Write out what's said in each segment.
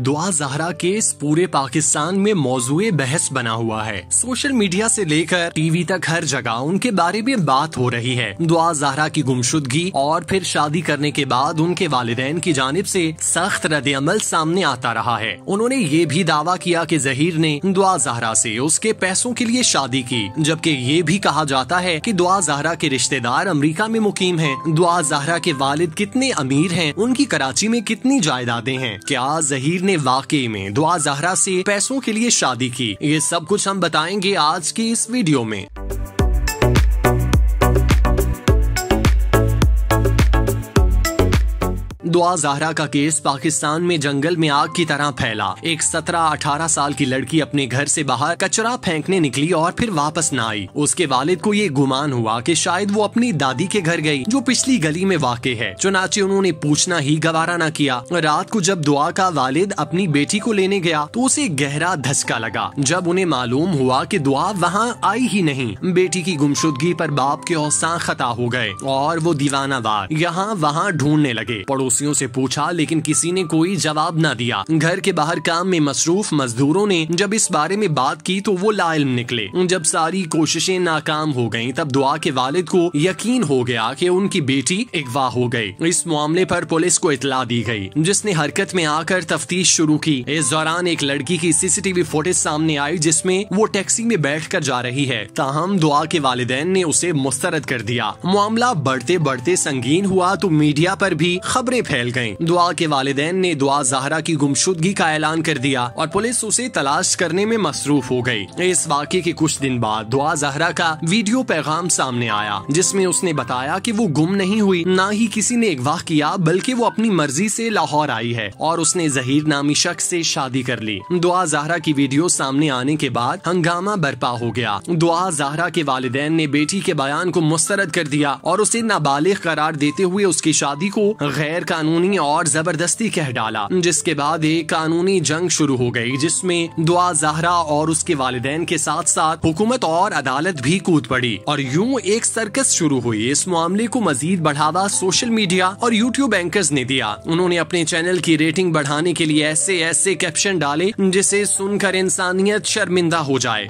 दुआ ज़हरा केस पूरे पाकिस्तान में मौजूए बहस बना हुआ है। सोशल मीडिया से लेकर टीवी तक हर जगह उनके बारे में बात हो रही है। दुआ ज़हरा की गुमशुदगी और फिर शादी करने के बाद उनके वालिदैन की जानिब से सख्त रद्द-ए-अमल सामने आता रहा है। उन्होंने ये भी दावा किया कि ज़हीर ने दुआ ज़हरा से उसके पैसों के लिए शादी की, जबकि ये भी कहा जाता है कि दुआ ज़हरा के रिश्तेदार अमेरिका में मुकीम हैं। दुआ ज़हरा के वालिद कितने अमीर हैं, उनकी कराची में कितनी जायदादें हैं, क्या ज़हीर ने वाकई में दुआ ज़हरा से पैसों के लिए शादी की, ये सब कुछ हम बताएंगे आज की इस वीडियो में। दुआ ज़हरा का केस पाकिस्तान में जंगल में आग की तरह फैला। एक 17-18 साल की लड़की अपने घर से बाहर कचरा फेंकने निकली और फिर वापस न आई। उसके वालिद को ये गुमान हुआ कि शायद वो अपनी दादी के घर गई, जो पिछली गली में वाक़े है। चुनाचे उन्होंने पूछना ही गवारा न किया। रात को जब दुआ का वालिद अपनी बेटी को लेने गया तो उसे गहरा धचका लगा जब उन्हें मालूम हुआ कि दुआ वहाँ आई ही नहीं। बेटी की गुमशुदगी पर बाप के औसान खता हो गए और वो दीवानावार यहाँ वहाँ ढूंढने लगे। पड़ोसियों से पूछा लेकिन किसी ने कोई जवाब न दिया। घर के बाहर काम में मसरूफ मजदूरों ने जब इस बारे में बात की तो वो लाइल्म निकले। जब सारी कोशिशें नाकाम हो गईं, तब दुआ के वालिद को यकीन हो गया कि उनकी बेटी अगवा हो गई। इस मामले पर पुलिस को इतला दी गई, जिसने हरकत में आकर तफ्तीश शुरू की। इस दौरान एक लड़की की सीसीटीवी फुटेज सामने आई जिसमें वो टैक्सी में बैठकर जा रही है। ताहम दुआ के वालिदैन ने उसे मुस्तरद कर दिया। मामला बढ़ते बढ़ते संगीन हुआ तो मीडिया पर भी खबरें फैल गईं। दुआ के वालिदैन ने दुआ ज़हरा की गुमशुदगी का ऐलान कर दिया और पुलिस उसे तलाश करने में मसरूफ हो गई। इस वाक़े के कुछ दिन बाद दुआ ज़हरा का वीडियो पैगाम सामने आया, जिसमें उसने बताया कि वो गुम नहीं हुई, ना ही किसी ने अगवा किया, बल्कि वो अपनी मर्जी से लाहौर आई है और उसने ज़हीर नामी शख्स से शादी कर ली। दुआ ज़हरा की वीडियो सामने आने के बाद हंगामा बर्पा हो गया। दुआ ज़हरा के वालिदैन ने बेटी के बयान को मुस्तरद कर दिया और उसे नाबालिग करार देते हुए उसकी शादी को गैर कानूनी और जबरदस्ती कह डाला, जिसके बाद एक कानूनी जंग शुरू हो गई, जिसमें दुआ ज़हरा और उसके वालिदैन के साथ साथ हुकूमत और अदालत भी कूद पड़ी और यूं एक सर्कस शुरू हुई। इस मामले को मजीद बढ़ावा सोशल मीडिया और यूट्यूब एंकर्स ने दिया। उन्होंने अपने चैनल की रेटिंग बढ़ाने के लिए ऐसे कैप्शन डाले जिसे सुनकर इंसानियत शर्मिंदा हो जाए।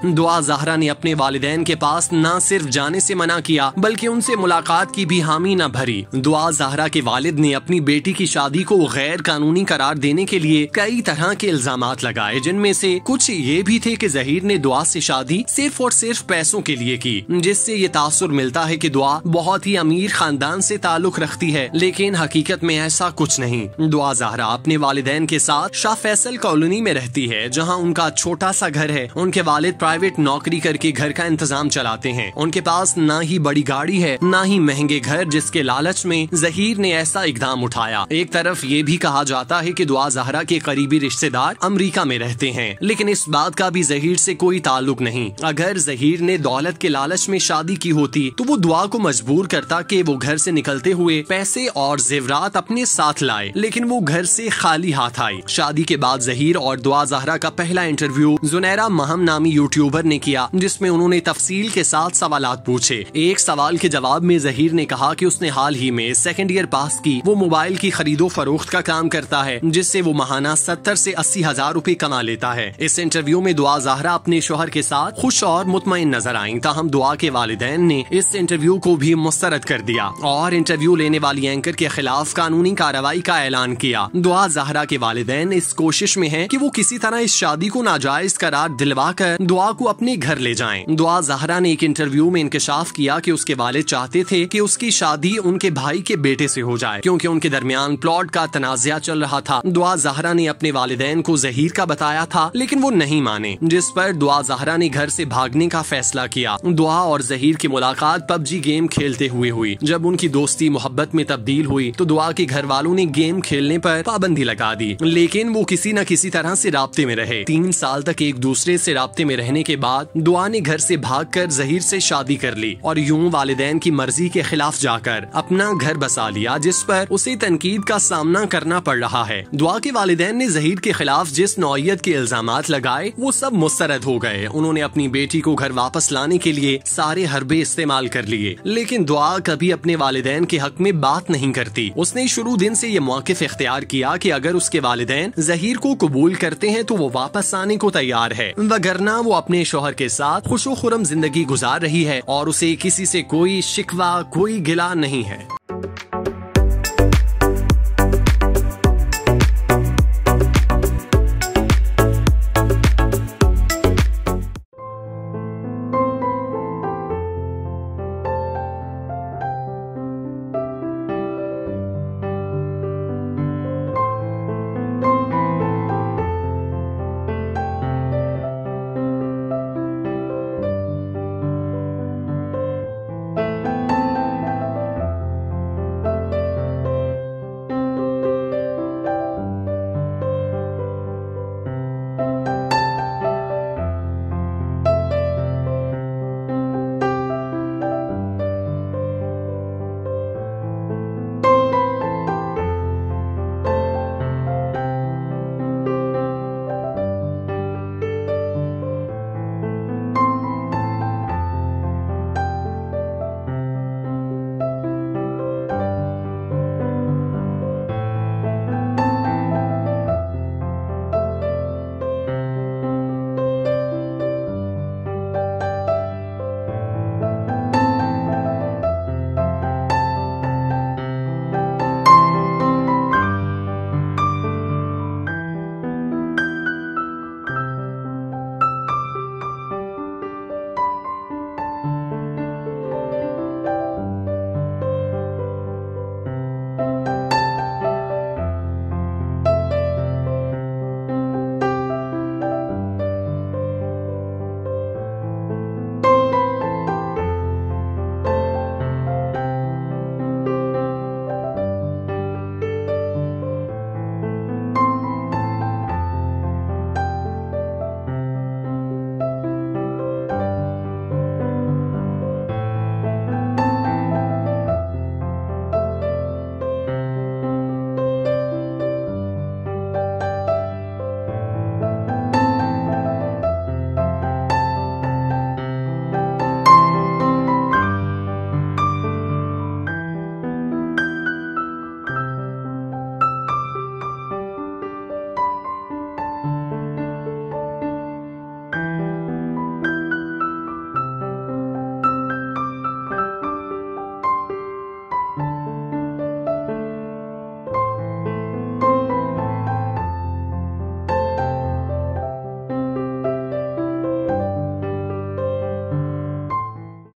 दुआ ज़हरा ने अपने वालिदैन के पास न सिर्फ जाने से मना किया, बल्कि उनसे मुलाकात की भी हामी न भरी। दुआ ज़हरा के वालिद ने अपनी बेटी की शादी को गैर कानूनी करार देने के लिए कई तरह के इल्जामात लगाए, जिनमें से कुछ ये भी थे कि ज़हीर ने दुआ से शादी सिर्फ और सिर्फ पैसों के लिए की, जिससे ये तासुर मिलता है कि दुआ बहुत ही अमीर खानदान से ताल्लुक रखती है, लेकिन हकीकत में ऐसा कुछ नहीं। दुआ ज़हरा अपने वालिदैन के साथ शाह फैसल कॉलोनी में रहती है, जहाँ उनका छोटा सा घर है। उनके वालिद प्राइवेट नौकरी करके घर का इंतजाम चलाते हैं। उनके पास ना ही बड़ी गाड़ी है, ना ही महंगे घर, जिसके लालच में ज़हीर ने ऐसा इकदाम उठाया। एक तरफ ये भी कहा जाता है कि दुआ ज़हरा के करीबी रिश्तेदार अमेरिका में रहते हैं, लेकिन इस बात का भी ज़हीर से कोई ताल्लुक नहीं। अगर ज़हीर ने दौलत के लालच में शादी की होती तो वो दुआ को मजबूर करता कि वो घर से निकलते हुए पैसे और जेवरात अपने साथ लाए, लेकिन वो घर से खाली हाथ आई। शादी के बाद ज़हीर और दुआ ज़हरा का पहला इंटरव्यू जुनैरा महम नामी यूट्यूबर ने किया, जिसमें उन्होंने तफसील के साथ सवालात पूछे। एक सवाल के जवाब में ज़हीर ने कहा कि उसने हाल ही में सेकंड ईयर पास की। वो मोबाइल की खरीदो फरोख्त का काम करता है, जिससे वो महाना 70 से 80 हजार रुपए कमा लेता है। इस इंटरव्यू में दुआ ज़हरा अपने शोहर के साथ खुश और मुतमईन नजर आईं। ताहम दुआ के वालिदैन ने इस इंटरव्यू को भी मुस्तरद कर दिया और इंटरव्यू लेने वाली एंकर के खिलाफ कानूनी कार्रवाई का ऐलान किया। दुआ ज़हरा के वालिदैन इस कोशिश में है कि वो किसी तरह इस शादी को नाजायज करार दिलवा कर दुआ को अपने घर ले जाएं। दुआ ज़हरा ने एक इंटरव्यू में इंकशाफ किया कि उसके वालिद चाहते थे कि उसकी शादी उनके भाई के बेटे से हो जाए, क्योंकि उनके दरमियान प्लॉट का तनाज़ा चल रहा था। दुआ ज़हरा ने अपने वालिदैन को ज़हीर का बताया था, लेकिन वो नहीं माने, जिस पर दुआ ज़हरा ने घर से भागने का फैसला किया। दुआ और ज़हीर की मुलाकात पबजी गेम खेलते हुए हुई। जब उनकी दोस्ती मोहब्बत में तब्दील हुई तो दुआ के घर वालों ने गेम खेलने पर पाबंदी लगा दी, लेकिन वो किसी न किसी तरह से राब्ते में रहे। 3 साल तक एक दूसरे से राब्ते में रहने जाने के बाद दुआ ने घर से भागकर जहीर से शादी कर ली और यूं वालिदैन की मर्जी के खिलाफ जाकर अपना घर बसा लिया, जिस पर उसे तनकीद का सामना करना पड़ रहा है। दुआ के वालिदैन ने जहीर के खिलाफ जिस नौइयत के इल्जामात लगाए वो सब मुस्तरद हो गए। उन्होंने अपनी बेटी को घर वापस लाने के लिए सारे हरबे इस्तेमाल कर लिए, लेकिन दुआ कभी अपने वालिदैन के हक में बात नहीं करती। उसने शुरू दिन से ये मौक़िफ़ इख्तियार किया कि अगर उसके वालिदैन जहीर को कबूल करते हैं तो वो वापस आने को तैयार है, वगरना वो अपने शौहर के साथ खुशो खुरम जिंदगी गुजार रही है और उसे किसी से कोई शिकवा, कोई गिला नहीं है।